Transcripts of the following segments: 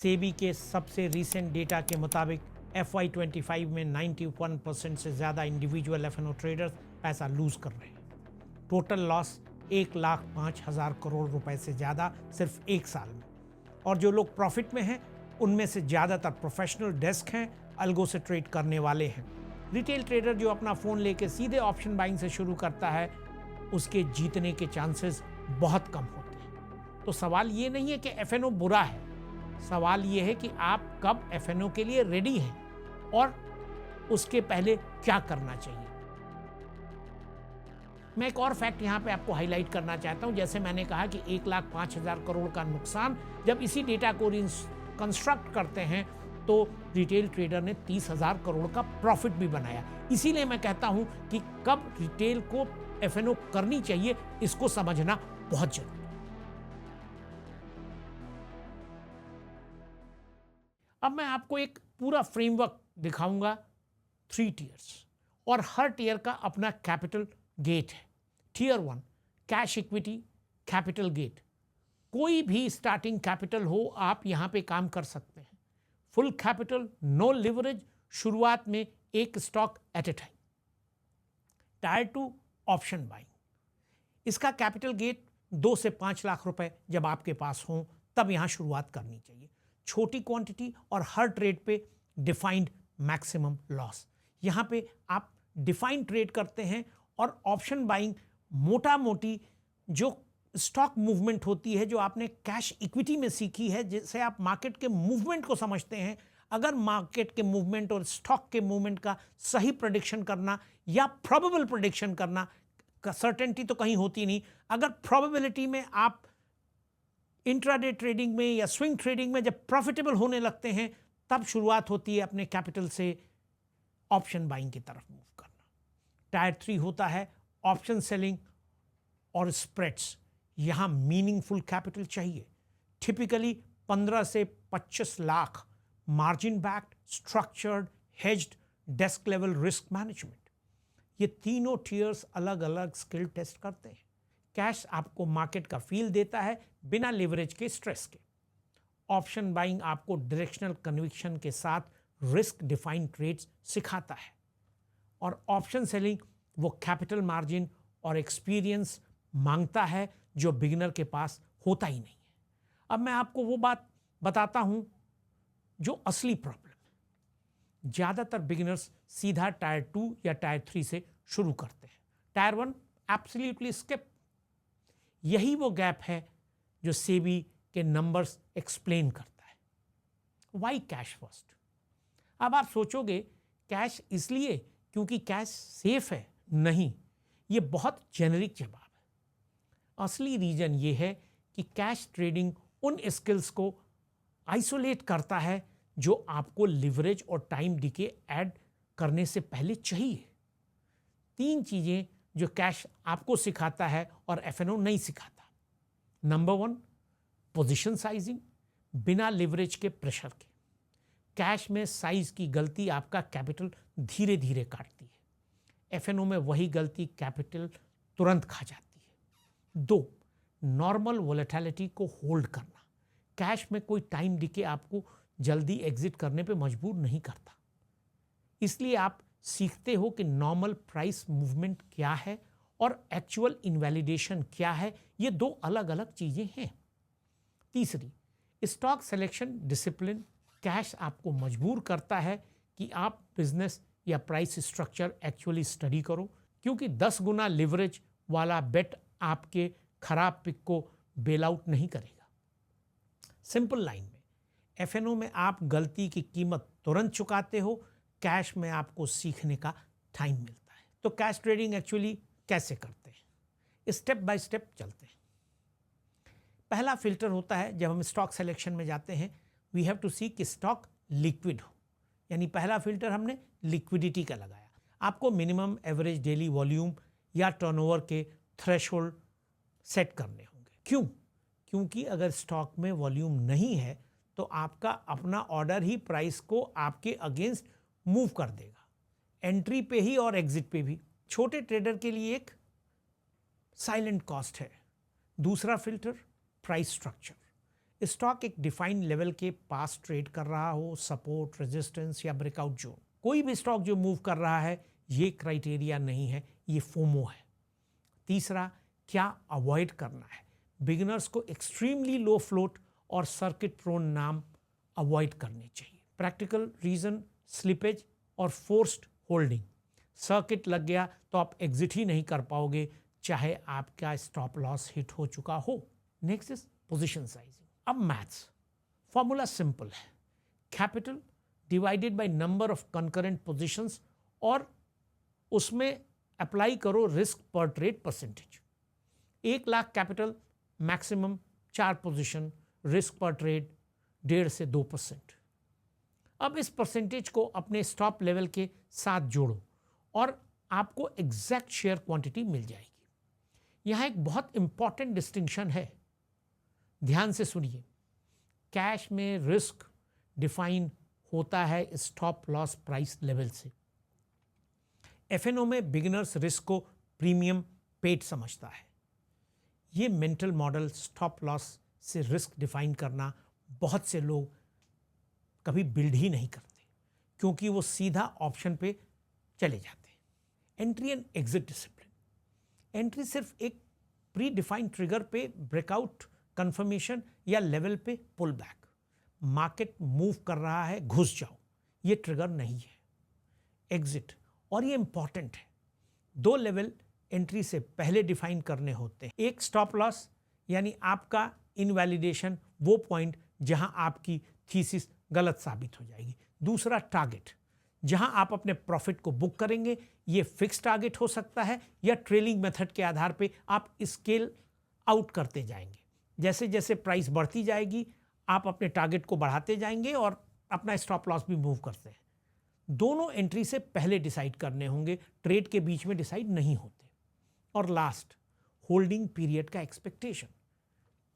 सेबी के सबसे recent data के मुताबिक FY25 में 91% से ज़्यादा इंडिविजुअल एफएनओ ट्रेडर्स पैसा लूज कर रहे हैं। टोटल लॉस 1,05,000 करोड़ रुपए से ज़्यादा सिर्फ एक साल में। और जो लोग प्रॉफिट में हैं उनमें से ज़्यादातर प्रोफेशनल डेस्क हैं, अल्गो से ट्रेड करने वाले हैं। रिटेल ट्रेडर जो अपना फ़ोन लेके सीधे ऑप्शन बाइंग से शुरू करता है उसके जीतने के चांसेस बहुत कम होते हैं। तो सवाल ये नहीं है कि एफएनओ बुरा है, सवाल ये है कि आप कब एफएनओ के लिए रेडी हैं और उसके पहले क्या करना चाहिए। मैं एक और फैक्ट यहां पे आपको हाईलाइट करना चाहता हूं। जैसे मैंने कहा कि 1,05,000 करोड़ का नुकसान, जब इसी डेटा को कंस्ट्रक्ट करते हैं तो रिटेल ट्रेडर ने 30,000 करोड़ का प्रॉफिट भी बनाया। इसीलिए मैं कहता हूं कि कब रिटेल को एफएनओ करनी चाहिए इसको समझना बहुत जरूरी है। अब मैं आपको एक पूरा फ्रेमवर्क दिखाऊंगा 3 टीयर्स, और हर टीयर का अपना कैपिटल गेट है। Tier 1 cash equity capital gate. कोई भी स्टार्टिंग कैपिटल हो आप यहां पे काम कर सकते हैं। फुल कैपिटल, नो लिवरेज, शुरुआत में एक stock at A time. Tyre 2 option buying. इसका कैपिटल गेट 2 से 5 लाख रुपए जब आपके पास हो तब यहां शुरुआत करनी चाहिए। छोटी क्वांटिटी और हर ट्रेड पे डिफाइंड मैक्सिमम लॉस। यहां पे आप डिफाइंड ट्रेड करते हैं और ऑप्शन बाइंग मोटा मोटी जो स्टॉक मूवमेंट होती है, जो आपने कैश इक्विटी में सीखी है, जिससे आप मार्केट के मूवमेंट को समझते हैं। अगर मार्केट के मूवमेंट और स्टॉक के मूवमेंट का सही प्रेडिक्शन करना या प्रोबेबल प्रेडिक्शन करना, सर्टेनिटी तो कहीं होती नहीं, अगर प्रोबेबिलिटी में आप इंट्राडे ट्रेडिंग में या स्विंग ट्रेडिंग में जब प्रॉफिटेबल होने लगते हैं तब शुरुआत होती है अपने कैपिटल से ऑप्शन बाइंग की तरफ मूव करना। टायर 3 होता है ऑप्शन सेलिंग और स्प्रेड्स। यहां मीनिंगफुल कैपिटल चाहिए, टिपिकली 15 से 25 lakh, margin backed, structured, hedged, desk level risk management. ये तीनों टीयर्स अलग अलग स्किल टेस्ट करते हैं। कैश आपको मार्केट का फील देता है बिना लिवरेज के, स्ट्रेस के। ऑप्शन बाइंग आपको डायरेक्शनल कन्विक्शन के साथ रिस्क डिफाइंड ट्रेड्स सिखाता है। और ऑप्शन सेलिंग वो कैपिटल मार्जिन और एक्सपीरियंस मांगता है जो बिगिनर के पास होता ही नहीं है। अब मैं आपको वो बात बताता हूं जो असली प्रॉब्लम है। ज्यादातर बिगिनर्स सीधा टायर 2 या टायर 3 से शुरू करते हैं। Tyre 1 absolutely skip. यही वो गैप है जो सेबी के नंबर्स एक्सप्लेन करता है। Why cash first? अब आप सोचोगे कैश इसलिए क्योंकि कैश सेफ है। नहीं, ये बहुत जेनेरिक जवाब है। असली रीजन ये है कि कैश ट्रेडिंग उन स्किल्स को आइसोलेट करता है जो आपको लिवरेज और टाइम डिके ऐड करने से पहले चाहिए। 3 चीजें जो कैश आपको सिखाता है और एफएनओ नहीं सिखाता। नंबर 1 पोजीशन साइजिंग, बिना लिवरेज के प्रेशर के। कैश में साइज की गलती आपका कैपिटल धीरे धीरे काटती है, एफएनओ में वही गलती कैपिटल तुरंत खा जाती है। 2 नॉर्मल वोलेटिलिटी को होल्ड करना। कैश में कोई टाइम डिके आपको जल्दी एग्जिट करने पे मजबूर नहीं करता, इसलिए आप सीखते हो कि नॉर्मल प्राइस मूवमेंट क्या है और एक्चुअल इनवैलिडेशन क्या है। ये 2 अलग अलग चीजें हैं। तीसरी, स्टॉक सिलेक्शन डिसिप्लिन। कैश आपको मजबूर करता है कि आप बिजनेस या प्राइस स्ट्रक्चर एक्चुअली स्टडी करो, क्योंकि 10 गुना लिवरेज वाला बेट आपके खराब पिक को बेल आउट नहीं करेगा। सिंपल लाइन में, एफएनओ में आप गलती की कीमत तुरंत चुकाते हो, कैश में आपको सीखने का टाइम मिलता है। तो कैश ट्रेडिंग एक्चुअली कैसे करते हैं, स्टेप बाय स्टेप चलते हैं। पहला फिल्टर होता है जब हम स्टॉक सिलेक्शन में जाते हैं, वी हैव टू सी कि स्टॉक लिक्विड हो, यानी पहला फिल्टर हमने लिक्विडिटी का लगाया। आपको मिनिमम एवरेज डेली वॉल्यूम या टर्नओवर के थ्रेशोल्ड सेट करने होंगे। क्यों? क्योंकि अगर स्टॉक में वॉल्यूम नहीं है तो आपका अपना ऑर्डर ही प्राइस को आपके अगेंस्ट मूव कर देगा, एंट्री पे ही और एग्जिट पे भी। छोटे ट्रेडर के लिए एक साइलेंट कॉस्ट है। दूसरा फिल्टर प्राइस स्ट्रक्चर। स्टॉक एक डिफाइंड लेवल के पास ट्रेड कर रहा हो, सपोर्ट, रेजिस्टेंस या ब्रेकआउट जोन। कोई भी स्टॉक जो मूव कर रहा है ये क्राइटेरिया नहीं है, ये फोमो है। तीसरा, क्या अवॉइड करना है? बिगिनर्स को एक्सट्रीमली लो फ्लोट और सर्किट प्रोन नाम अवॉइड करने चाहिए। प्रैक्टिकल रीजन, स्लिपेज और फोर्स्ड होल्डिंग। सर्किट लग गया तो आप एग्जिट ही नहीं कर पाओगे, चाहे आपका स्टॉप लॉस हिट हो चुका हो। Next is position sizing. अब मैथ्स फॉर्मूला सिंपल है, capital divided by number of concurrent positions और उसमें अप्लाई करो रिस्क पर trade percentage. 1 lakh capital, maximum 4 position, risk पर ट्रेड 1.5 से 2%। अब इस परसेंटेज को अपने स्टॉप लेवल के साथ जोड़ो और आपको एग्जैक्ट शेयर क्वांटिटी मिल जाएगी। यहाँ एक बहुत इंपॉर्टेंट डिस्टिंक्शन है, ध्यान से सुनिए। कैश में रिस्क डिफाइन होता है स्टॉप लॉस प्राइस लेवल से। एफएनओ में बिगिनर्स रिस्क को प्रीमियम पेड समझता है। ये मेंटल मॉडल स्टॉप लॉस से रिस्क डिफाइन करना बहुत से लोग कभी बिल्ड ही नहीं करते, क्योंकि वो सीधा ऑप्शन पे चले जाते हैं। Entry and exit discipline. Entry सिर्फ एक प्री डिफाइंड ट्रिगर पे ब्रेकआउट, कंफर्मेशन या लेवल पे पुल बैक। मार्केट मूव कर रहा है, घुस जाओ, ये ट्रिगर नहीं है। एग्जिट, और ये इंपॉर्टेंट है, 2 लेवल एंट्री से पहले डिफाइन करने होते हैं। एक स्टॉप लॉस यानी आपका इनवैलिडेशन, वो पॉइंट जहां आपकी थीसिस गलत साबित हो जाएगी। दूसरा टारगेट, जहां आप अपने प्रॉफिट को बुक करेंगे। ये फिक्स टारगेट हो सकता है या ट्रेलिंग मेथड के आधार पे आप स्केल आउट करते जाएंगे। जैसे जैसे प्राइस बढ़ती जाएगी आप अपने टारगेट को बढ़ाते जाएंगे और अपना स्टॉप लॉस भी मूव करते हैं। दोनों एंट्री से पहले डिसाइड करने होंगे, ट्रेड के बीच में डिसाइड नहीं होते। और लास्ट, होल्डिंग पीरियड का एक्सपेक्टेशन।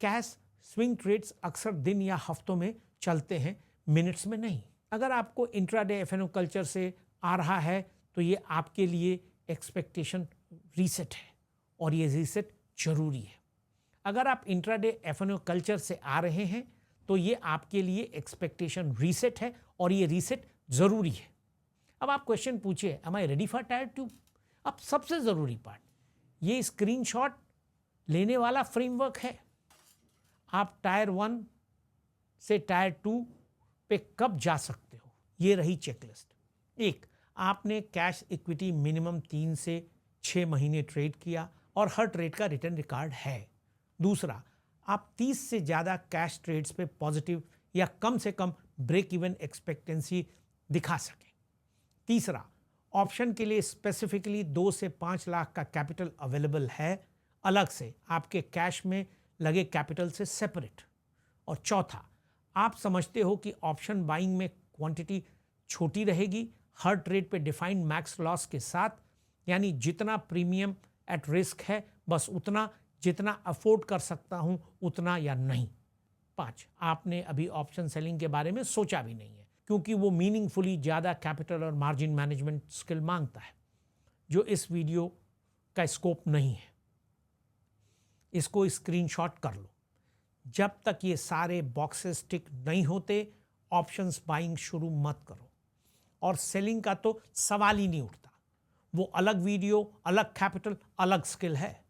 कैश स्विंग ट्रेड्स अक्सर दिन या हफ्तों में चलते हैं, मिनट्स में नहीं। अगर आपको इंट्राडे एफएनओ कल्चर से आ रहा है तो ये आपके लिए एक्सपेक्टेशन रीसेट है और ये रीसेट जरूरी है। अगर आप इंट्राडे एफएनओ कल्चर से आ रहे हैं तो ये आपके लिए एक्सपेक्टेशन रीसेट है और ये रीसेट जरूरी है। अब आप क्वेश्चन पूछिए, am I ready for tier 2? अब सबसे जरूरी पार्ट, ये स्क्रीनशॉट लेने वाला फ्रेमवर्क है। आप टायर 1 से टायर 2 पे कब जा सकते हो, ये रही चेकलिस्ट। 1, आपने कैश इक्विटी मिनिमम 3 से 6 महीने ट्रेड किया और हर ट्रेड का रिटर्न रिकॉर्ड है। दूसरा, आप 30 से ज़्यादा कैश ट्रेड्स पे पॉजिटिव या कम से कम ब्रेक इवन एक्सपेक्टेंसी दिखा सकें। तीसरा, ऑप्शन के लिए स्पेसिफिकली 2 से 5 लाख का कैपिटल अवेलेबल है, अलग से आपके कैश में लगे कैपिटल से सेपरेट। और चौथा, आप समझते हो कि ऑप्शन बाइंग में क्वांटिटी छोटी रहेगी, हर ट्रेड पे डिफाइंड मैक्स लॉस के साथ, यानी जितना प्रीमियम एट रिस्क है बस उतना, जितना अफोर्ड कर सकता हूं उतना या नहीं। 5, आपने अभी ऑप्शन सेलिंग के बारे में सोचा भी नहीं है, क्योंकि वो मीनिंगफुली ज़्यादा कैपिटल और मार्जिन मैनेजमेंट स्किल मांगता है, जो इस वीडियो का स्कोप नहीं है। इसको स्क्रीनशॉट कर लो। जब तक ये सारे बॉक्सेस टिक नहीं होते ऑप्शंस बाइंग शुरू मत करो। और सेलिंग का तो सवाल ही नहीं उठता, वो अलग वीडियो, अलग कैपिटल, अलग स्किल है।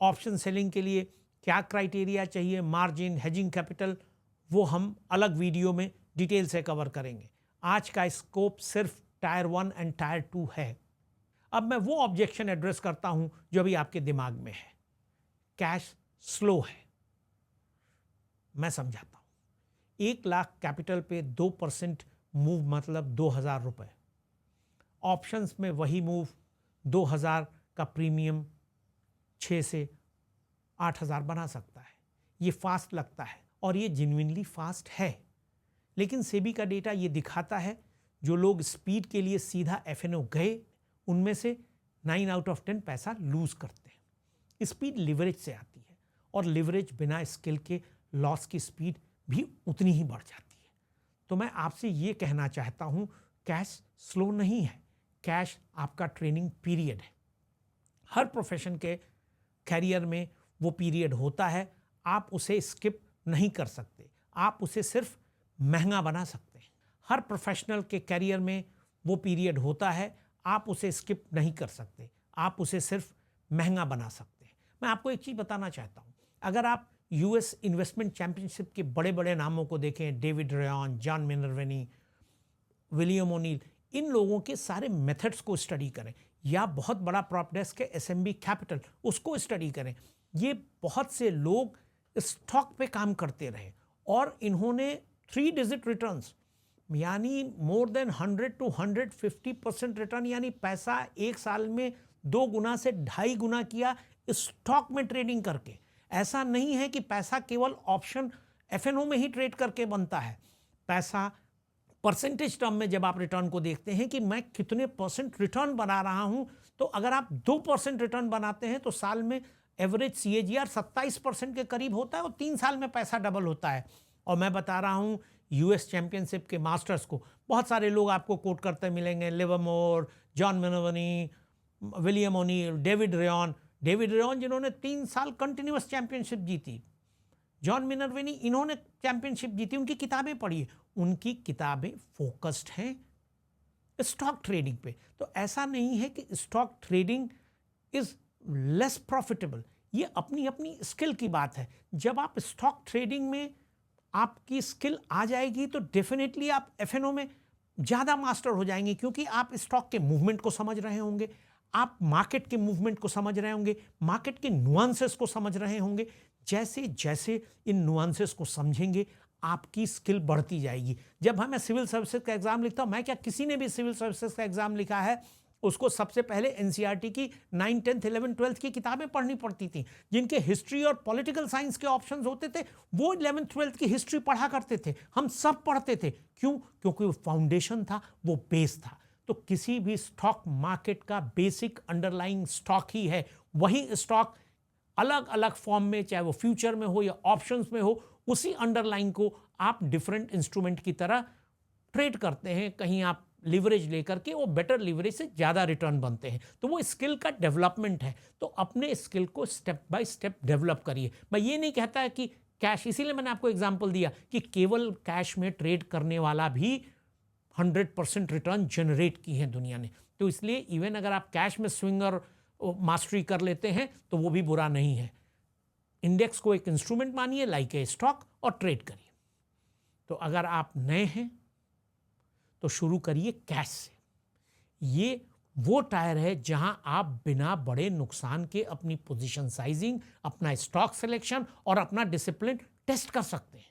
ऑप्शन सेलिंग के लिए क्या क्राइटेरिया चाहिए, मार्जिन, हेजिंग कैपिटल, वो हम अलग वीडियो में डिटेल से कवर करेंगे। आज का स्कोप सिर्फ टायर 1 एंड टायर 2 है। अब मैं वो ऑब्जेक्शन एड्रेस करता हूं जो अभी आपके दिमाग में है, कैश स्लो है। मैं समझाता हूं। 1 लाख कैपिटल पे 2% मूव मतलब 2000 रुपए। ऑप्शंस में वही मूव 2000 का प्रीमियम 6 से 8000 बना सकता है। ये फास्ट लगता है और ये जेन्युइनली फास्ट है, लेकिन सेबी का डेटा ये दिखाता है जो लोग स्पीड के लिए सीधा एफएनओ गए उनमें से 9 आउट ऑफ 10 पैसा लूज करते हैं। स्पीड लिवरेज से आती है और लिवरेज बिना स्किल के लॉस की स्पीड भी उतनी ही बढ़ जाती है। तो मैं आपसे ये कहना चाहता हूँ, कैश स्लो नहीं है, कैश आपका ट्रेनिंग पीरियड है। हर प्रोफेशन के कैरियर में वो पीरियड होता है, आप उसे स्किप नहीं कर सकते, आप उसे सिर्फ महंगा बना सकते हैं। हर प्रोफेशनल के करियर में वो पीरियड होता है, आप उसे स्किप नहीं कर सकते, आप उसे सिर्फ महंगा बना सकते हैं। मैं आपको एक चीज़ बताना चाहता हूँ, अगर आप यूएस इन्वेस्टमेंट चैंपियनशिप के बड़े बड़े नामों को देखें, David Ryan, John Minervini, William O'Neil, इन लोगों के सारे मेथड्स को स्टडी करें, या बहुत बड़ा प्रॉप डेस्क है एसएमबी कैपिटल, उसको स्टडी करें। ये बहुत से लोग स्टॉक पे काम करते रहे और इन्होंने 3 डिजिट रिटर्न्स यानी मोर देन 100 to 150% रिटर्न, यानी पैसा एक साल में 2 गुना से 2.5 गुना किया स्टॉक में ट्रेडिंग करके। ऐसा नहीं है कि पैसा केवल ऑप्शन एफएनओ में ही ट्रेड करके बनता है। पैसा परसेंटेज टर्म में जब आप रिटर्न को देखते हैं कि मैं कितने परसेंट रिटर्न बना रहा हूं, तो अगर आप 2% रिटर्न बनाते हैं तो साल में एवरेज CAGR 27% के करीब होता है और 3 साल में पैसा डबल होता है। और मैं बता रहा हूं यूएस चैंपियनशिप के मास्टर्स को बहुत सारे लोग आपको कोट करते मिलेंगे, Livermore, John Minervini, William O'Neil, David Ryan जिन्होंने 3 साल कंटिन्यूअस चैंपियनशिप जीती, जॉन मिनर्विनी, इन्होंने चैंपियनशिप जीती, उनकी किताबें पढ़िए, उनकी किताबें फोकस्ड हैं स्टॉक ट्रेडिंग पे। तो ऐसा नहीं है कि stock trading is less profitable, ये अपनी अपनी स्किल की बात है। जब आप स्टॉक ट्रेडिंग में आपकी स्किल आ जाएगी तो डेफिनेटली आप एफएनओ में ज़्यादा मास्टर हो जाएंगे, क्योंकि आप स्टॉक के मूवमेंट को समझ रहे होंगे, आप मार्केट के मूवमेंट को समझ रहे होंगे, मार्केट के नुआंसेस को समझ रहे होंगे। जैसे जैसे इन नुआंसेस को समझेंगे आपकी स्किल बढ़ती जाएगी। जब मैं सिविल सर्विसेज का एग्जाम लिखता हूँ, मैं क्या, किसी ने भी सिविल सर्विसेज का एग्जाम लिखा है उसको सबसे पहले एनसीईआरटी की 9, 10, 11, 12 की किताबें पढ़नी पड़ती थी। जिनके हिस्ट्री और पॉलिटिकल साइंस के ऑप्शंस होते थे वो 11th 12th की हिस्ट्री पढ़ा करते थे, हम सब पढ़ते थे। क्यों? क्योंकि वो फाउंडेशन था, वो बेस था। तो किसी भी स्टॉक मार्केट का बेसिक अंडरलाइंग स्टॉक ही है। वही स्टॉक अलग अलग फॉर्म में, चाहे वो फ्यूचर में हो या ऑप्शंस में हो, उसी अंडरलाइन को आप डिफरेंट इंस्ट्रूमेंट की तरह ट्रेड करते हैं। कहीं आप लिवरेज लेकर के वो बेटर लिवरेज से ज़्यादा रिटर्न बनते हैं। तो वो स्किल का डेवलपमेंट है। तो अपने स्किल को स्टेप बाय स्टेप डेवलप करिए। मैं ये नहीं कहता है कि कैश, इसीलिए मैंने आपको एग्जांपल दिया कि केवल कैश में ट्रेड करने वाला भी 100% रिटर्न जनरेट की है दुनिया ने। तो इसलिए इवन अगर आप कैश में स्विंगर मास्टरी कर लेते हैं तो वो भी बुरा नहीं है। इंडेक्स को एक इंस्ट्रूमेंट मानिए, लाइक ए स्टॉक, और ट्रेड करिए। तो अगर आप नए हैं तो शुरू करिए कैश से। ये वो टायर है जहां आप बिना बड़े नुकसान के अपनी पोजीशन साइजिंग, अपना स्टॉक सिलेक्शन और अपना डिसिप्लिन टेस्ट कर सकते हैं।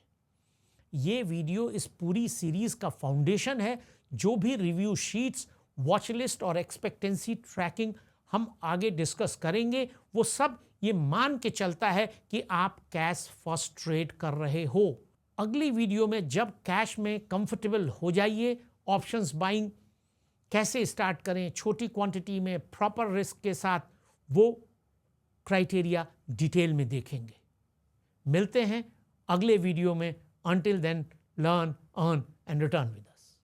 ये वीडियो इस पूरी सीरीज का फाउंडेशन है। जो भी रिव्यू शीट्स, वॉच लिस्ट और एक्सपेक्टेंसी ट्रैकिंग हम आगे डिस्कस करेंगे, वो सब ये मान के चलता है कि आप कैश फर्स्ट ट्रेड कर रहे हो। अगली वीडियो में जब कैश में कंफर्टेबल हो जाइए, ऑप्शंस बाइंग कैसे स्टार्ट करें छोटी क्वांटिटी में प्रॉपर रिस्क के साथ, वो क्राइटेरिया डिटेल में देखेंगे। मिलते हैं अगले वीडियो में। Until then, learn, earn and return with us.